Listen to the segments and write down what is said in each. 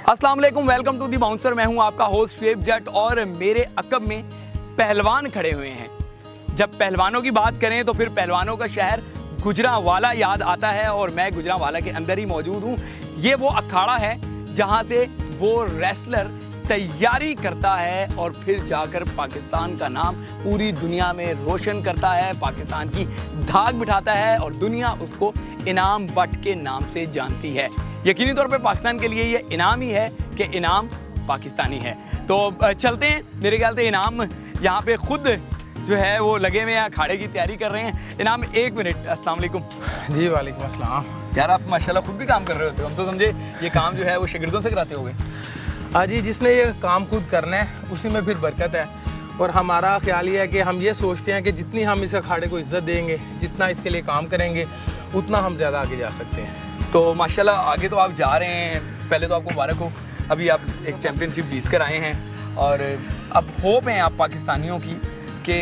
अस्सलाम वालेकुम, welcome to the bouncer. मैं हूं आपका होस्ट शुएब जट और मेरे अकब में पहलवान खड़े हुए हैं। जब पहलवानों की बात करें तो फिर पहलवानों का शहर गुजरांवाला याद आता है और मैं गुजरांवाला के अंदर ही मौजूद हूं। ये वो अखाड़ा है जहां से वो रेसलर तैयारी करता है और फिर जाकर पाकिस्तान का नाम पूरी दुनिया में रोशन करता है, पाकिस्तान की धाक बिठाता है और दुनिया उसको इनाम बट के नाम से जानती है। यकीनी तौर पे पाकिस्तान के लिए ये इनाम ही है कि इनाम पाकिस्तानी है। तो चलते हैं, मेरे ख्याल से इनाम यहाँ पे खुद जो है वो लगे हुए हैं, अखाड़े की तैयारी कर रहे हैं। इनाम एक मिनट। अस्सलाम वालेकुम। जी वालेकुम अस्सलाम। यार आप माशाल्लाह खुद भी काम कर रहे होते हो, हम तो समझे ये काम जो है वो शागिर्दों से कराते होगे। हाँ जी, जिसने ये काम खुद करना है उसी में फिर बरकत है। और हमारा ख्याल ये है कि हम ये सोचते हैं कि जितनी हम इस अखाड़े को इज्जत देंगे, जितना इसके लिए काम करेंगे, उतना हम ज़्यादा आगे जा सकते हैं। तो माशाल्लाह आगे तो आप जा रहे हैं, पहले तो आपको मुबारक हो, अभी आप एक चैम्पियनशिप जीत कर आए हैं और अब होप है आप पाकिस्तानियों की कि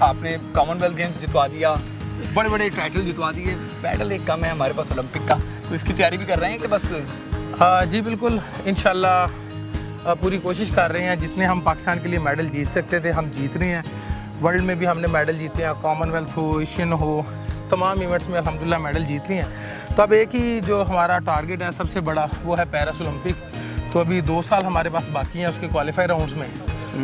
आपने कॉमनवेल्थ गेम्स जितवा दिया, बड़े बड़े टाइटल जितवा दिए। बैटल एक कम है हमारे पास ओलंपिक का, तो इसकी तैयारी भी कर रहे हैं कि बस? हाँ जी बिल्कुल, इंशाल्लाह पूरी कोशिश कर रहे हैं। जितने हम पाकिस्तान के लिए मेडल जीत सकते थे हम जीत रहे हैं। वर्ल्ड में भी हमने मेडल जीते हैं, कॉमनवेल्थ हो, एशियन हो, तमाम इवेंट्स में अल्हम्दुलिल्लाह मेडल जीत लिए हैं। तो अब एक ही जो हमारा टारगेट है सबसे बड़ा, वो है पेरिस ओलंपिक। तो अभी 2 साल हमारे पास बाकी हैं उसके क्वालिफाई राउंड्स में,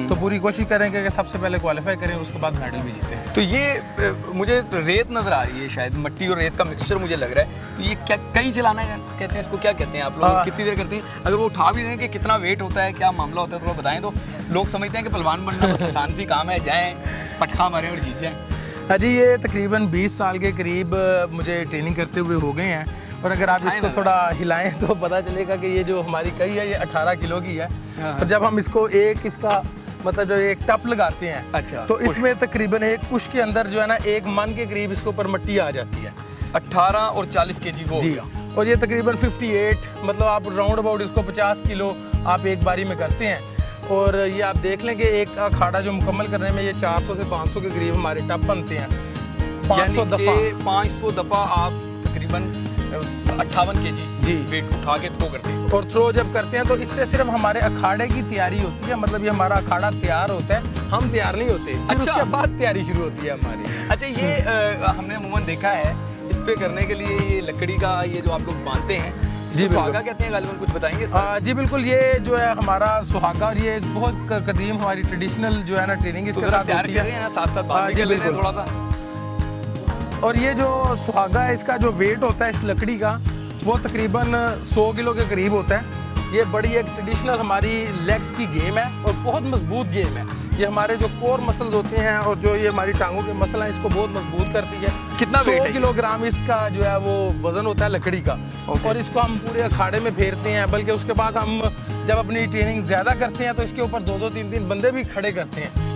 तो पूरी कोशिश करेंगे कि सबसे पहले क्वालिफाई करें, उसके बाद मेडल भी जीतें। तो ये मुझे रेत नज़र आ रही है, शायद मिट्टी और रेत का मिक्सचर मुझे लग रहा है। तो ये क्या कई चलाना कहते हैं इसको, क्या कहते हैं आप लोग? कितनी देर करते हैं? अगर वो उठा भी दें कि कितना वेट होता है, क्या मामला होता है, थोड़ा बताएं। तो लोग समझते हैं कि पहलवान बनना बस आसान सी काम है, जाएँ पटखा मारें और जीत जाएँ। हाँ जी, ये तकरीबन 20 साल के करीब मुझे ट्रेनिंग करते हुए हो गए हैं। और अगर आप इसको थोड़ा हिलाएं तो पता चलेगा कि ये जो हमारी कई है ये 18 किलो की है। और जब हम इसको इसका मतलब जो एक टप लगाते हैं, अच्छा, तो इसमें तकरीबन एक पुश के अंदर जो है ना 1 मन के करीब इसके ऊपर मिट्टी आ जाती है। 18 और 40 kg वो जी। और ये तकरीबन 58 मतलब आप राउंड अबाउट इसको 50 किलो आप एक बारी में करते हैं। और ये आप देख लें कि एक अखाड़ा जो मुकम्मल करने में ये 400 से 500 के करीब हमारे टप बनते हैं। 500 दफ़ा आप तकरीबन 58 kg जी वेट उठा के थ्रो करते हैं। और थ्रो जब करते हैं तो इससे सिर्फ हमारे अखाड़े की तैयारी होती है, मतलब ये हमारा अखाड़ा तैयार होता है, हम तैयार नहीं होते। फिर अच्छा। उसके बाद तैयारी शुरू होती है हमारी। अच्छा, ये हमने अमूमन देखा है, इस पे करने के लिए ये लकड़ी का ये जो आप लोग बांधते हैं, जी सुहागा कहते हैं गालिबन, कुछ बताएंगे? जी बिल्कुल, ये जो है हमारा सुहागा और ये बहुत कदीम हमारी ट्रेडिशनल जो है ना ट्रेनिंग इसके साथ तैयार होती कर रहे हैं, साथ साथ बात भी कर लेते हैं थोड़ा सा। और ये जो सुहागा है इसका जो वेट होता है इस लकड़ी का वो तकरीबन 100 किलो के करीब होता है। ये बड़ी एक ट्रेडिशनल हमारी लेग्स की गेम है और बहुत मजबूत गेम है। ये हमारे जो कोर मसल्स होते हैं और जो ये हमारी टांगों के मसल हैं इसको बहुत मजबूत करती है। कितना 100 किलोग्राम इसका जो है वो वजन होता है लकड़ी का। और इसको हम पूरे अखाड़े में फेरते हैं, बल्कि उसके बाद हम जब अपनी ट्रेनिंग ज़्यादा करते हैं तो इसके ऊपर 2-2, 3-3 बंदे भी खड़े करते हैं।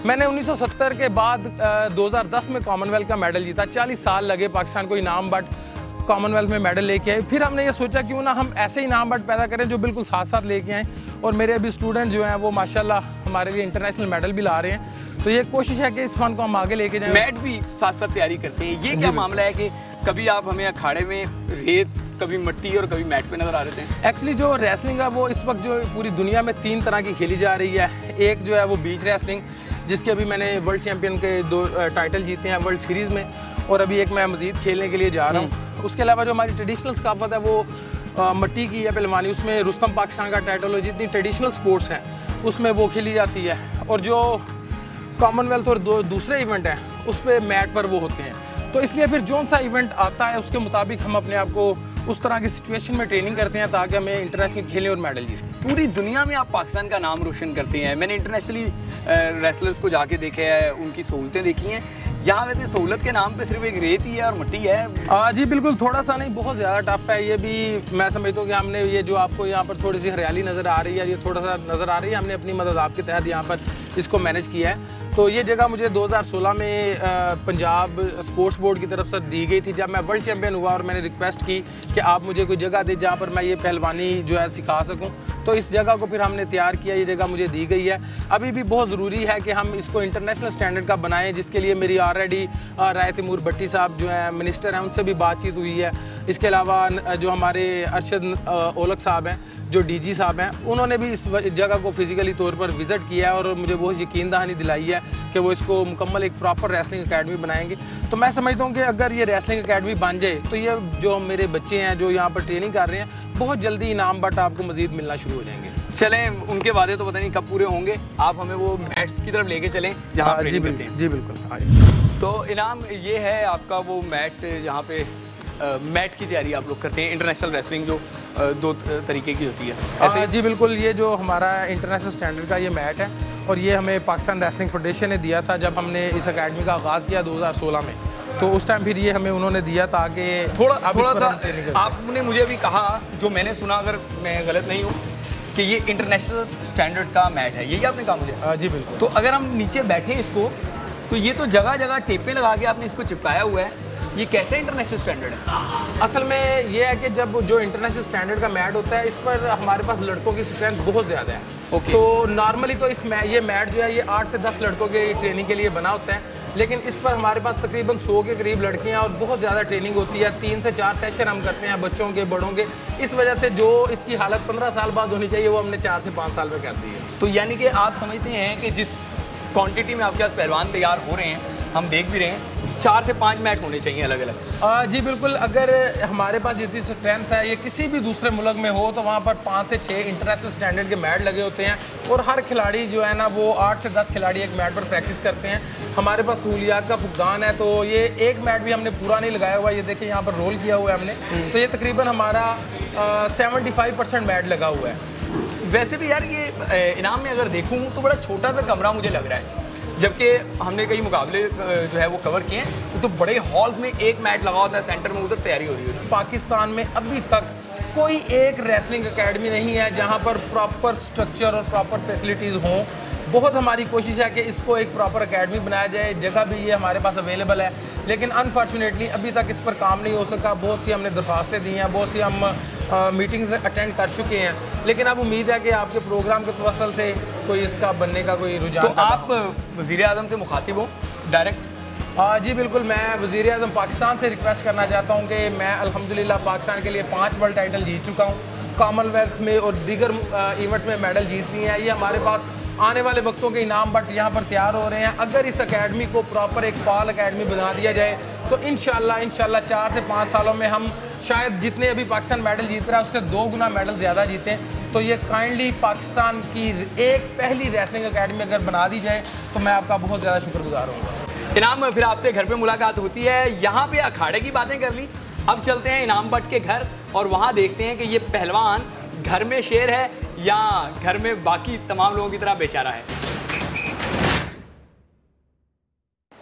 मैंने 1970 के बाद 2010 में कॉमनवेल्थ का मेडल जीता। 40 साल लगे पाकिस्तान को इनाम बट कॉमनवेल्थ में मेडल लेके आए। फिर हमने ये सोचा क्यों ना हम ऐसे इनाम बट पैदा करें जो बिल्कुल साथ साथ लेके आएँ। और मेरे अभी स्टूडेंट जो हैं वो माशाल्लाह हमारे लिए इंटरनेशनल मेडल भी ला रहे हैं। तो ये कोशिश है कि इस फन को हम आगे लेके जाएं। मैट भी साथ साथ तैयारी करते हैं, ये क्या मामला है कि कभी आप हमें अखाड़े में रेत, कभी मिट्टी और कभी मैट पे नजर आ रहे थे? एक्चुअली जो रेसलिंग है वो इस वक्त जो पूरी दुनिया में 3 तरह की खेली जा रही है। एक जो है वो बीच रेसलिंग, जिसके अभी मैंने वर्ल्ड चैम्पियन के 2 टाइटल जीते हैं वर्ल्ड सीरीज़ में, और अभी एक मैं मज़ीद खेलने के लिए जा रहा हूँ। उसके अलावा जो हमारी ट्रेडिशनल सकाफत है वो मिट्टी की है पहलवानी, उसमें रुस्तम पाकिस्तान का टाइटल हो, जितनी ट्रेडिशनल स्पोर्ट्स हैं उसमें वो खेली जाती है। और जो कॉमनवेल्थ और दूसरे इवेंट हैं उस पर मैट पर वो होते हैं। तो इसलिए फिर जो सा इवेंट आता है उसके मुताबिक हम अपने आप को उस तरह की सिचुएशन में ट्रेनिंग करते हैं ताकि हमें इंटरनेशनल खेलें और मेडल जीतें। पूरी दुनिया में आप पाकिस्तान का नाम रोशन करते हैं। मैंने इंटरनेशनली रेसलर्स को जाके देखा है, उनकी सहूलतें देखी हैं। यहाँ वैसे सहूलत के नाम पे सिर्फ एक रेत ही है और मिट्टी है। जी बिल्कुल, थोड़ा सा नहीं, बहुत ज़्यादा टफ है। ये भी मैं समझता हूँ कि हमने ये जो आपको यहाँ पर थोड़ी सी हरियाली नज़र आ रही है, ये थोड़ा सा नज़र आ रही है, हमने अपनी मदद आपके तहत यहाँ पर इसको मैनेज किया है। तो ये जगह मुझे 2016 में पंजाब स्पोर्ट्स बोर्ड की तरफ से दी गई थी, जब मैं वर्ल्ड चैम्पियन हुआ और मैंने रिक्वेस्ट की कि आप मुझे कोई जगह दें जहाँ पर मैं ये पहलवानी जो है सिखा सकूँ। तो इस जगह को फिर हमने तैयार किया, ये जगह मुझे दी गई है। अभी भी बहुत ज़रूरी है कि हम इसको इंटरनेशनल स्टैंडर्ड का बनाएं, जिसके लिए मेरी ऑलरेडी राय तैमूर भट्टी साहब जो है मिनिस्टर हैं, उनसे भी बातचीत हुई है। इसके अलावा जो हमारे अरशद ओलक साहब हैं, जो डीजी साहब हैं, उन्होंने भी इस जगह को फिजिकली तौर पर विज़िट किया है और मुझे बहुत यकीन दहानी दिलाई है कि वो इसको मुकम्मल एक प्रॉपर रेसलिंग अकेडमी बनाएंगे। तो मैं समझता हूँ कि अगर ये रेसलिंग अकेडमी बन जाए तो ये जो मेरे बच्चे हैं जो यहाँ पर ट्रेनिंग कर रहे हैं, बहुत जल्दी इनाम बट आपको मज़ीद मिलना शुरू हो जाएंगे। चलें, उनके वादे तो पता नहीं कब पूरे होंगे, आप हमें वो मैट्स की तरफ लेके चलें जहाँ ट्रेनिंग करते हैं। जी बिल्कुल। हाँ, तो इनाम ये है आपका वो मैट, जहाँ पे मैट की तैयारी आप लोग करते हैं। इंटरनेशनल रेसलिंग जो 2 तरीके की होती है ऐसे। जी बिल्कुल, ये जो हमारा इंटरनेशनल स्टैंडर्ड का ये मैट है और ये हमें पाकिस्तान रेसलिंग फेडरेशन ने दिया था जब हमने इस अकेडमी का आगाज़ किया 2016 में। तो उस टाइम फिर ये हमें उन्होंने दिया था कि थोड़ा सा आपने मुझे भी कहा, जो मैंने सुना, अगर मैं गलत नहीं हूँ, कि ये इंटरनेशनल स्टैंडर्ड का मैट है, यही आपने कहा मुझे? जी बिल्कुल। तो अगर हम नीचे बैठे इसको, तो ये तो जगह जगह टेपें लगा के आपने इसको चिपकाया हुआ है, ये कैसे इंटरनेशनल स्टैंडर्ड है? असल में ये है कि जब जो इंटरनेशनल स्टैंडर्ड का मैट होता है, इस पर हमारे पास लड़कों की स्ट्रेंथ बहुत ज़्यादा है। Okay. तो नॉर्मली तो ये मैट जो है ये 8 से 10 लड़कों के ट्रेनिंग के लिए बना होता है, लेकिन इस पर हमारे पास तकरीबन 100 के करीब लड़कियां और बहुत ज़्यादा ट्रेनिंग होती है। 3 से 4 सेशन हम करते हैं बच्चों के, बड़ों के। इस वजह से जो इसकी हालत 15 साल बाद होनी चाहिए वो हमने 4 से 5 साल में कर दी है। तो यानी कि आप समझते हैं कि जिस क्वांटिटी में आपके पास पहलवान तैयार हो रहे हैं, हम देख भी रहे हैं, 4 से 5 मैट होने चाहिए अलग अलग। जी बिल्कुल। अगर हमारे पास जितनी स्ट्रेंथ है, ये किसी भी दूसरे मुल्क में हो तो वहाँ पर 5 से 6 इंटरनेशनल स्टैंडर्ड के मैट लगे होते हैं और हर खिलाड़ी जो है ना वो 8 से 10 खिलाड़ी एक मैट पर प्रैक्टिस करते हैं। हमारे पास सहूलियात का फुकदान है, तो ये एक मैट भी हमने पूरा नहीं लगाया हुआ। ये देखिए यहाँ पर रोल किया हुआ है हमने, तो ये तकरीबन हमारा 75% मैट लगा हुआ है। वैसे भी यार ये इनाम में अगर देखूँ तो बड़ा छोटा सा कमरा मुझे लग रहा है, जबकि हमने कई मुकाबले जो है वो कवर किए हैं, तो बड़े हॉल में एक मैट लगा होता है सेंटर में, उधर तैयारी हो रही होती है। पाकिस्तान में अभी तक कोई एक रेसलिंग एकेडमी नहीं है जहां पर प्रॉपर स्ट्रक्चर और प्रॉपर फैसिलिटीज़ हों। बहुत हमारी कोशिश है कि इसको एक प्रॉपर एकेडमी बनाया जाए, जगह भी ये हमारे पास अवेलेबल है, लेकिन अनफॉर्चुनेटली अभी तक इस पर काम नहीं हो सका। बहुत सी हमने दरख्वास्तें दी हैं, बहुत सी हम मीटिंग्स अटेंड कर चुके हैं, लेकिन अब उम्मीद है कि आपके प्रोग्राम के तवसल से कोई इसका बनने का कोई रुझान। तो आप वज़ीर आज़म से मुखातिब हो डायरेक्ट? जी बिल्कुल। मैं वज़ीर आज़म पाकिस्तान से रिक्वेस्ट करना चाहता हूँ कि मैं अल्हम्दुलिल्लाह पाकिस्तान के लिए 5 वर्ल्ड टाइटल जीत चुका हूँ, कॉमनवेल्थ में और दीगर इवेंट में मेडल जीत लिए हैं। ये हमारे पास आने वाले वक्तों के इनाम बट यहाँ पर तैयार हो रहे हैं। अगर इस अकेडमी को प्रॉपर एक फाल अकेडमी बना दिया जाए तो इंशाल्लाह 4 से 5 सालों में हम शायद जितने अभी पाकिस्तान मेडल जीत रहा है उससे 2 गुना मेडल ज़्यादा जीतें। तो ये काइंडली पाकिस्तान की एक पहली रेसलिंग अकेडमी अगर बना दी जाए तो मैं आपका बहुत ज़्यादा शुक्रगुजार हूँ। इनाम, फिर आपसे घर पे मुलाकात होती है। यहाँ पे अखाड़े की बातें कर ली, अब चलते हैं इनाम भट्ट के घर और वहाँ देखते हैं कि ये पहलवान घर में शेर है या घर में बाकी तमाम लोगों की तरह बेचारा है।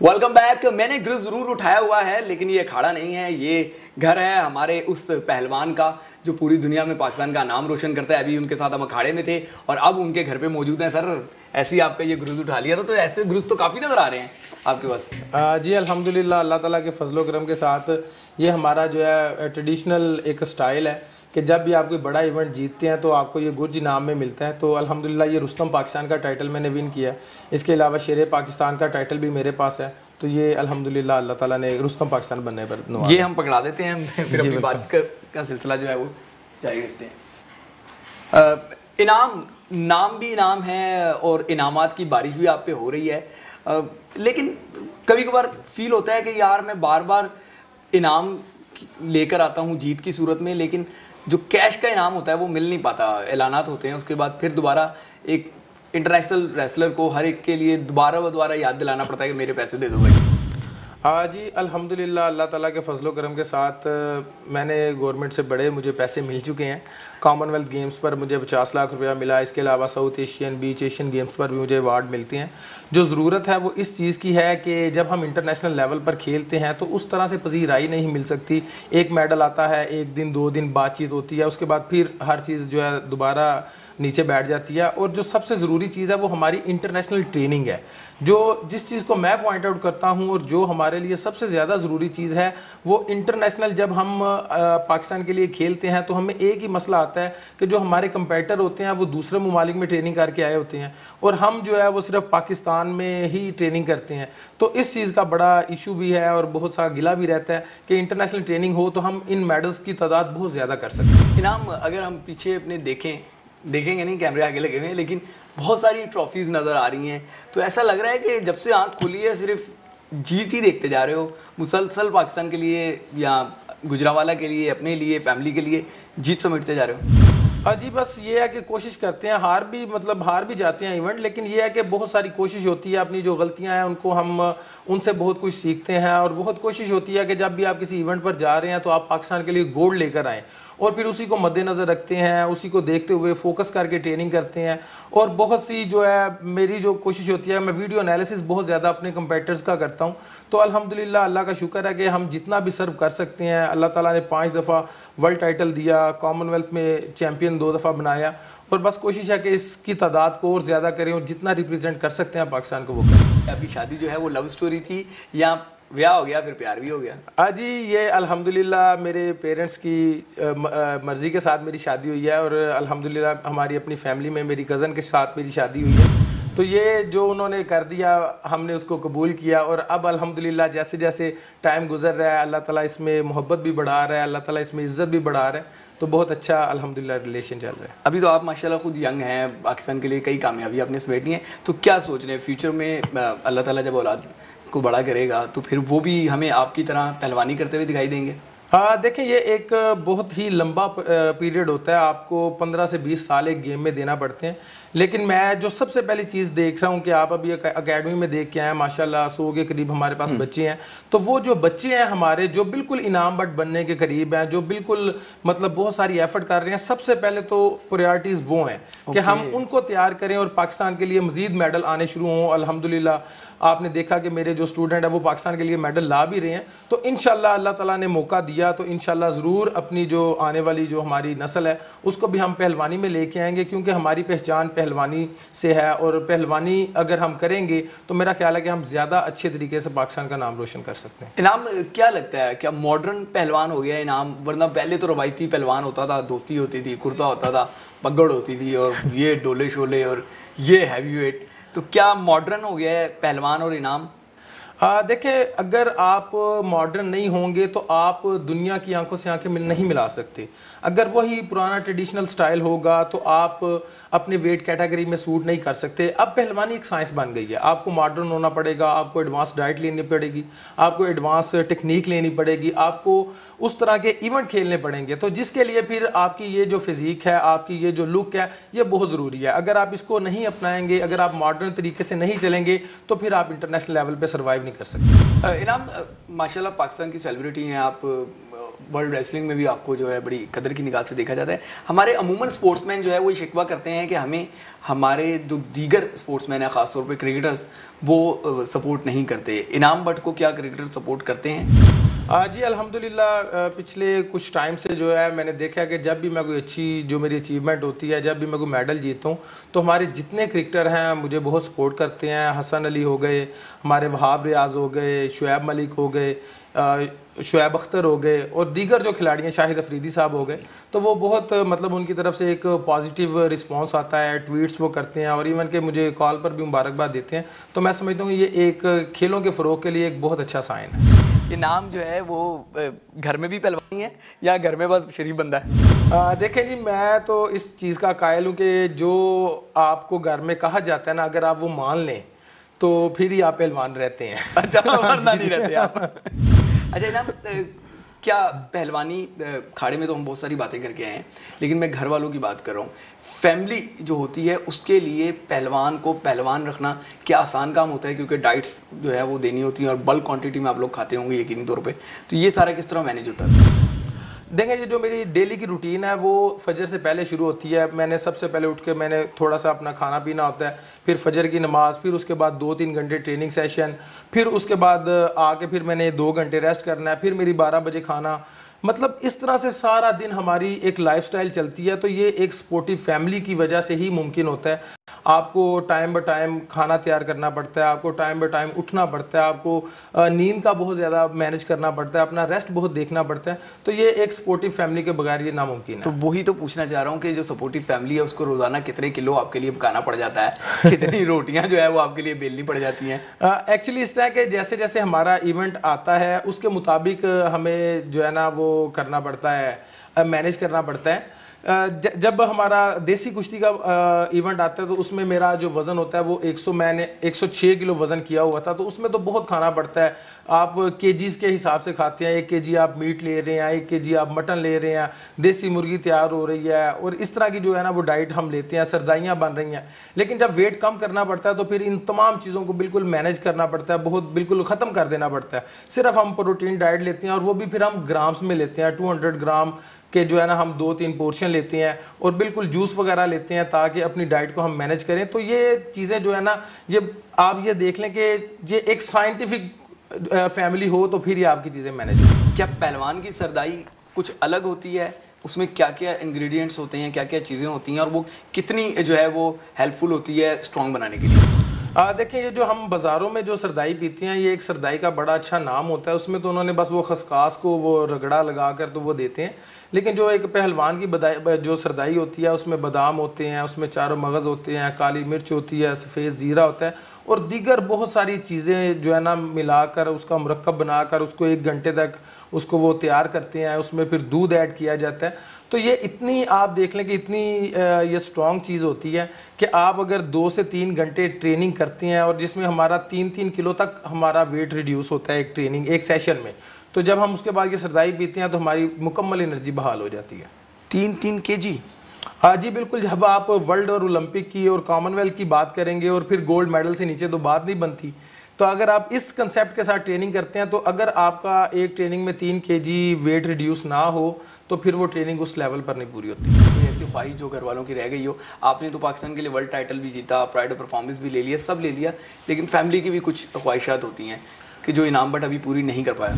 Welcome back. मैंने ग्रिल जरूर उठाया हुआ है, लेकिन ये अखाड़ा नहीं है, ये घर है हमारे उस पहलवान का जो पूरी दुनिया में पाकिस्तान का नाम रोशन करता है। अभी उनके साथ हम अखाड़े में थे और अब उनके घर पे मौजूद हैं। सर, ऐसे ही आपका ये ग्रुज उठा लिया था, तो ऐसे ग्रुज तो काफ़ी नज़र आ रहे हैं आपके पास। जी अल्हम्दुलिल्लाह, अल्लाह ताला के फजलो करम के साथ ये हमारा जो है ट्रेडिशनल एक स्टाइल है कि जब भी आप कोई बड़ा इवेंट जीतते हैं तो आपको ये गुर्ज इनाम में मिलता है। तो अल्हम्दुलिल्लाह ये रुस्तम पाकिस्तान का टाइटल मैंने विन किया। इसके अलावा शेर पाकिस्तान का टाइटल भी मेरे पास है। तो ये अल्हम्दुलिल्लाह अल्लाह ताला ने रुस्तम पाकिस्तान बनने पर नवाजा। ये हम पकड़ा देते हैं, फिर अपनी बात का सिलसिला जो है वो जारी रखते हैं। इनाम, नाम भी इनाम है और इनामात की बारिश भी आप पे हो रही है, लेकिन कभी कभार फील होता है कि यार मैं बार बार इनाम लेकर आता हूँ जीत की सूरत में, लेकिन जो कैश का इनाम होता है वो मिल नहीं पाता। ऐलानात होते हैं, उसके बाद फिर दोबारा एक इंटरनेशनल रेसलर को हर एक के लिए दोबारा याद दिलाना पड़ता है कि मेरे पैसे दे दो भाई। जी अल्हम्दुलिल्लाह, अल्लाह ताला के फजलो करम के साथ मैंने गवर्नमेंट से बड़े मुझे पैसे मिल चुके हैं। कॉमनवेल्थ गेम्स पर मुझे 50 लाख रुपया मिला। इसके अलावा साउथ एशियन, बीच एशियन गेम्स पर भी मुझे अवार्ड मिलते हैं। जो ज़रूरत है वो इस चीज़ की है कि जब हम इंटरनेशनल लेवल पर खेलते हैं तो उस तरह से पजीराई नहीं मिल सकती। एक मेडल आता है, 1 दिन 2 दिन बातचीत होती है, उसके बाद फिर हर चीज़ जो है दोबारा नीचे बैठ जाती है। और जो सबसे ज़रूरी चीज़ है वो हमारी इंटरनेशनल ट्रेनिंग है। जो जिस चीज़ को मैं पॉइंट आउट करता हूँ और जो हमारे लिए सबसे ज़्यादा ज़रूरी चीज़ है वो इंटरनेशनल, जब हम पाकिस्तान के लिए खेलते हैं तो हमें एक ही मसला आता है कि जो हमारे कंपेटिटर होते हैं वो दूसरे ममालिक में ट्रेनिंग करके आए होते हैं और हम जो है वो सिर्फ पाकिस्तान में ही ट्रेनिंग करते हैं। तो इस चीज़ का बड़ा इशू भी है और बहुत सा गिला भी रहता है कि इंटरनेशनल ट्रेनिंग हो तो हम इन मेडल्स की तादाद बहुत ज़्यादा कर सकते हैं। इनाम, अगर हम पीछे अपने देखेंगे नहीं, कैमरे आगे लगे हुए हैं, लेकिन बहुत सारी ट्रॉफीज़ नज़र आ रही हैं, तो ऐसा लग रहा है कि जब से आँख खुली है सिर्फ जीत ही देखते जा रहे हो, मुसलसल पाकिस्तान के लिए या गुजरांवाला के लिए, अपने लिए, फैमिली के लिए जीत समेटते जा रहे हो। जी बस ये है कि कोशिश करते हैं, हार भी जाते हैं इवेंट, लेकिन ये है कि बहुत सारी कोशिश होती है, अपनी जो गलतियां हैं उनको हम उनसे बहुत कुछ सीखते हैं और बहुत कोशिश होती है कि जब भी आप किसी इवेंट पर जा रहे हैं तो आप पाकिस्तान के लिए गोल्ड लेकर आएँ और फिर उसी को मद्देनज़र रखते हैं, उसी को देखते हुए फोकस करके ट्रेनिंग करते हैं। और बहुत सी जो है मेरी जो कोशिश होती है, मैं वीडियो एनालिसिस बहुत ज़्यादा अपने कंपेटिटर्स का करता हूँ। तो अल्हम्दुलिल्लाह अल्लाह का शुक्र है कि हम जितना भी सर्व कर सकते हैं, अल्लाह ताला ने 5 दफ़ा वर्ल्ड टाइटल दिया, कॉमनवेल्थ में चैम्पियन 2 दफ़ा बनाया और बस कोशिश है कि इसकी तादाद को और ज़्यादा करें और जितना रिप्रेजेंट कर सकते हैं पाकिस्तान को वो करें। अभी शादी जो है वो लव स्टोरी थी या ब्याह हो गया फिर प्यार भी हो गया? जी ये अल्हम्दुलिल्लाह मेरे पेरेंट्स की मर्ज़ी के साथ मेरी शादी हुई है और अल्हम्दुलिल्लाह हमारी अपनी फैमिली में मेरी कज़न के साथ मेरी शादी हुई है। तो ये जो उन्होंने कर दिया हमने उसको कबूल किया और अब अल्हम्दुलिल्लाह जैसे जैसे टाइम गुजर रहा है अल्लाह ताला इसमें मोहब्बत भी बढ़ा रहा है, अल्लाह ताला इसमें इज़्ज़त भी बढ़ा रहा है। तो बहुत अच्छा अल्हम्दुलिल्लाह रिलेशन चल रहा है। अभी तो आप माशाल्लाह खुद यंग हैं, पाकिस्तान के लिए कई कामयाबी आपने समेटनी है, तो क्या सोच रहे हैं फ्यूचर में? अल्लाह ताला जब औलाद को बड़ा करेगा तो फिर वो भी हमें आपकी तरह पहलवानी करते हुए दिखाई देंगे? हाँ देखें, ये एक बहुत ही लंबा पीरियड होता है, आपको 15 से 20 साल एक गेम में देना पड़ते हैं। लेकिन मैं जो सबसे पहली चीज़ देख रहा हूँ कि आप अभी अकेडमी में देख के आए माशाल्लाह 100 के करीब हमारे पास बच्चे हैं। तो वो जो बच्चे हैं हमारे जो बिल्कुल इनाम बट बनने के करीब हैं, जो बिल्कुल मतलब बहुत सारी एफर्ट कर रहे हैं, सबसे पहले तो प्रायोरिटीज़ वो हैं कि हम उनको तैयार करें और पाकिस्तान के लिए मज़ीद मेडल आने शुरू हों। अल्हम्दुलिल्लाह आपने देखा कि मेरे जो स्टूडेंट हैं वो पाकिस्तान के लिए मेडल ला भी रहे हैं। तो इंशाल्लाह अल्लाह ताला ने मौका दिया तो इंशाल्लाह ज़रूर अपनी जो आने वाली जो हमारी नस्ल है उसको भी हम पहलवानी में लेके आएंगे, क्योंकि हमारी पहचान पहलवानी से है और पहलवानी अगर हम करेंगे तो मेरा ख्याल है कि हम ज़्यादा अच्छे तरीके से पाकिस्तान का नाम रोशन कर सकते हैं। इनाम, क्या लगता है क्या मॉडर्न पहलवान हो गया इनाम? वरना पहले तो रवायती पहलवान होता था, धोती होती थी, कुर्ता होता था, पगड़ होती थी और ये डोले शोले और ये हैवी वेट, तो क्या मॉडर्न हो गया है पहलवान और इनाम? देखिए, अगर आप मॉडर्न नहीं होंगे तो आप दुनिया की आंखों से आंखें नहीं मिला सकते। अगर वही पुराना ट्रेडिशनल स्टाइल होगा तो आप अपने वेट कैटेगरी में सूट नहीं कर सकते। अब पहलवानी एक साइंस बन गई है, आपको मॉडर्न होना पड़ेगा, आपको एडवांस डाइट लेनी पड़ेगी, आपको एडवांस टेक्निक लेनी पड़ेगी, आपको उस तरह के इवेंट खेलने पड़ेंगे। तो जिसके लिए फिर आपकी ये जो फिजिक है, आपकी ये जो लुक है, ये बहुत ज़रूरी है। अगर आप इसको नहीं अपनाएंगे, अगर आप मॉडर्न तरीके से नहीं चलेंगे तो फिर आप इंटरनेशनल लेवल पर सर्वाइव नहीं कर सकते। इनाम, माशाल्लाह पाकिस्तान की सेलिब्रिटी हैं आप, वर्ल्ड रेसलिंग में भी आपको जो है बड़ी कदर की निगाह से देखा जाता है। हमारे अमूमन स्पोर्ट्समैन जो है वो शिकवा करते हैं कि हमें हमारे जो दीगर स्पोर्ट्समैन हैं, ख़ासतौर पे क्रिकेटर्स, वो सपोर्ट नहीं करते। इनाम बट को क्या क्रिकेटर सपोर्ट करते हैं? जी अल्हम्दुलिल्लाह पिछले कुछ टाइम से जो है मैंने देखा कि जब भी मैं कोई अच्छी जो मेरी अचीवमेंट होती है, जब भी मैं कोई मेडल जीतता हूँ तो हमारे जितने क्रिकेटर हैं मुझे बहुत सपोर्ट करते हैं। हसन अली हो गए, हमारे वहाब रियाज हो गए, शुएब मलिक हो गए, शुएब अख्तर हो गए और दीगर जो खिलाड़ी हैं, शाहिद अफरीदी साहब हो गए। तो वो बहुत मतलब उनकी तरफ से एक पॉजिटिव रिस्पांस आता है, ट्वीट्स वो करते हैं और इवन के मुझे कॉल पर भी मुबारकबाद देते हैं। तो मैं समझता हूँ ये एक खेलों के फ़रोग के लिए एक बहुत अच्छा साइन है। ये नाम जो है वो घर में भी पहलवानी है या घर में बस शरीफ बंदा है? देखें जी, मैं तो इस चीज़ का कायल हूँ कि जो आपको घर में कहा जाता है ना, अगर आप वो मान लें तो फिर ही आप पहलवान रहते हैं। अच्छा, वरना नहीं रहते आप। अच्छा इनाम, क्या पहलवानी खाड़े में तो हम बहुत सारी बातें करके आए हैं, लेकिन मैं घर वालों की बात कर रहा हूँ। फैमिली जो होती है उसके लिए पहलवान को पहलवान रखना क्या आसान काम होता है? क्योंकि डाइट्स जो है वो देनी होती हैं और बल्क क्वांटिटी में आप लोग खाते होंगे यकीनी तौर पे, तो ये सारा किस तरह मैनेज होता है? देखें, ये जो मेरी डेली की रूटीन है वो फजर से पहले शुरू होती है। मैंने सबसे पहले उठ के मैंने थोड़ा सा अपना खाना पीना होता है, फिर फजर की नमाज़, फिर उसके बाद 2-3 घंटे ट्रेनिंग सेशन, फिर उसके बाद आके फिर मैंने 2 घंटे रेस्ट करना है, फिर मेरी 12 बजे खाना, मतलब इस तरह से सारा दिन हमारी एक लाइफस्टाइल चलती है, तो ये एक स्पोर्टिव फैमिली की वजह से ही मुमकिन होता है। आपको टाइम ब टाइम खाना तैयार करना पड़ता है, आपको टाइम ब टाइम उठना पड़ता है, आपको नींद का बहुत ज़्यादा मैनेज करना पड़ता है, अपना रेस्ट बहुत देखना पड़ता है। तो ये एक सपोर्टिव फैमिली के बगैर ये नामुमकिन है। तो वही तो पूछना चाह रहा हूँ कि जो सपोर्टिव फैमिली है उसको रोज़ाना कितने किलो आपके लिए पकाना पड़ जाता है, कितनी रोटियाँ जो है वो आपके लिए बेलनी पड़ जाती हैं? एक्चुअली इस तरह के जैसे जैसे हमारा इवेंट आता है उसके मुताबिक हमें जो है ना वो करना पड़ता है, मैनेज करना पड़ता है। जब हमारा देसी कुश्ती का इवेंट आता है तो उसमें मेरा जो वज़न होता है वो 106 किलो वज़न किया हुआ था, तो उसमें तो बहुत खाना पड़ता है। आप केजीज़ के हिसाब से खाते हैं, 1 केजी आप मीट ले रहे हैं, 1 केजी आप मटन ले रहे हैं, देसी मुर्गी तैयार हो रही है, और इस तरह की जो है ना वो डाइट हम लेते हैं, सरदाइयाँ बन रही हैं। लेकिन जब वेट कम करना पड़ता है तो फिर इन तमाम चीज़ों को बिल्कुल मैनेज करना पड़ता है, बहुत बिल्कुल ख़त्म कर देना पड़ता है। सिर्फ हम प्रोटीन डाइट लेते हैं और वो भी फिर हम ग्राम्स में लेते हैं, 200 ग्राम के जो है ना हम 2-3 पोर्शन लेते हैं, और बिल्कुल जूस वगैरह लेते हैं ताकि अपनी डाइट को हम मैनेज करें। तो ये चीज़ें जो है ना, ये आप ये देख लें कि ये एक साइंटिफिक फैमिली हो तो फिर ये आपकी चीज़ें मैनेज हो। क्या पहलवान की सरदाई कुछ अलग होती है? उसमें क्या क्या इंग्रेडिएंट्स होते हैं, क्या क्या चीज़ें होती हैं, और वो कितनी जो है वो हेल्पफुल होती है स्ट्रॉन्ग बनाने के लिए? देखिए, ये जो हम बाज़ारों में जो सरदाई पीते हैं, ये एक सरदाई का बड़ा अच्छा नाम होता है। उसमें तो उन्होंने बस वो खसकास को वो रगड़ा लगा कर तो वो देते हैं। लेकिन जो एक पहलवान की जो सरदाई होती है उसमें बादाम होते हैं, उसमें चारों मगज़ होते हैं, काली मिर्च होती है, सफ़ेद ज़ीरा होता है, और दीगर बहुत सारी चीज़ें जो है ना मिलाकर उसका मुरक्कब बनाकर उसको 1 घंटे तक उसको वो तैयार करते हैं। उसमें फिर दूध ऐड किया जाता है। तो ये इतनी आप देख लें कि इतनी ये स्ट्रॉन्ग चीज़ होती है कि आप अगर 2 से 3 घंटे ट्रेनिंग करते हैं, और जिसमें हमारा 3-3 किलो तक हमारा वेट रिड्यूस होता है एक सेशन में। तो जब हम उसके बाद ये सरदाई पीते हैं तो हमारी मुकम्मल एनर्जी बहाल हो जाती है। 3-3 kg? हाँ जी बिल्कुल। जब आप वर्ल्ड और ओलंपिक की और कॉमनवेल्थ की बात करेंगे और फिर गोल्ड मेडल से नीचे तो बात नहीं बनती। तो अगर आप इस कंसेप्ट के साथ ट्रेनिंग करते हैं तो अगर आपका एक ट्रेनिंग में 3 kg वेट रिड्यूस ना हो तो फिर वो ट्रेनिंग उस लेवल पर नहीं पूरी होती। कोई ऐसी ख्वाहिश जो घर वालों की रह गई हो? आपने तो पाकिस्तान के लिए वर्ल्ड टाइटल भी जीता, प्राइड ऑफ परफॉर्मेंस भी ले लिया, सब ले लिया, लेकिन फैमिली की भी कुछ ख्वाहिशात होती हैं कि जो इनाम बट अभी पूरी नहीं कर पाया।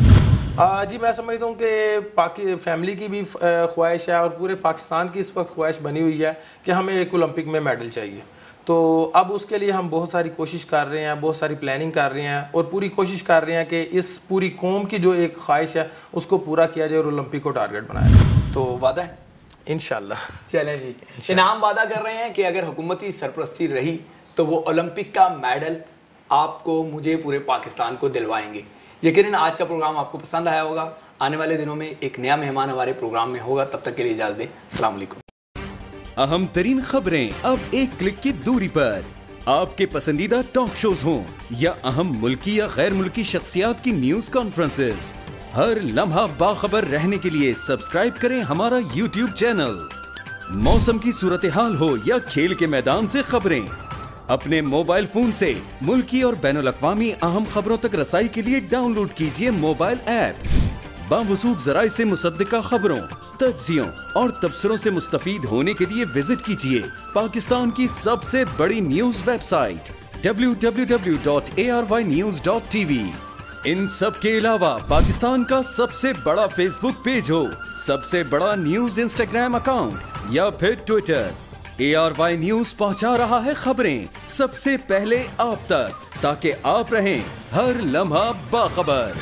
जी मैं समझता हूँ कि फैमिली की भी ख्वाहिश है और पूरे पाकिस्तान की इस वक्त ख्वाहिश बनी हुई है कि हमें एक ओलंपिक में मेडल चाहिए। तो अब उसके लिए हम बहुत सारी कोशिश कर रहे हैं, बहुत सारी प्लानिंग कर रहे हैं, और पूरी कोशिश कर रहे हैं कि इस पूरी कौम की जो एक ख्वाहिश है उसको पूरा किया जाए और ओलंपिक को टारगेट बनाया जाए। तो वादा है इंशाल्लाह। चलें जी, इनाम वादा कर रहे हैं कि अगर हुकूमती सरपरस्ती रही तो वो ओलंपिक का मेडल आपको, मुझे, पूरे पाकिस्तान को दिलवाएंगे। यकीनन आज का प्रोग्राम आपको पसंद आया होगा। आने वाले दिनों में एक नया मेहमान हमारे प्रोग्राम में होगा। तब तक के लिए इजाजत दें। अस्सलाम वालेकुम। अहम तरीन खबरें अब एक क्लिक की दूरी पर। आपके पसंदीदा टॉक शोज हों या अहम मुल्की या गैर मुल्की शख्सियात की न्यूज कॉन्फ्रेंसेस, हर लम्हा बाखबर रहने के लिए सब्सक्राइब करें हमारा YouTube चैनल। मौसम की सूरत हाल हो या खेल के मैदान से खबरें, अपने मोबाइल फोन से मुल्की और बैनुल-अक़वामी अहम खबरों तक रसाई के लिए डाउनलोड कीजिए मोबाइल ऐप। बावसूख ज़राए से मुसद्दिका खबरों, तज्ज़ियों और तबसरों से मुस्तफ़ीद होने के लिए विजिट कीजिए पाकिस्तान की सबसे बड़ी न्यूज वेबसाइट www.arvnews.tv। इन सब के अलावा पाकिस्तान का सबसे बड़ा फेसबुक पेज हो, सबसे बड़ा न्यूज इंस्टाग्राम अकाउंट या फिर ट्विटर, ARY न्यूज पहुंचा रहा है खबरें सबसे पहले आप तक, ताकि आप रहें हर लम्हा बाखबर।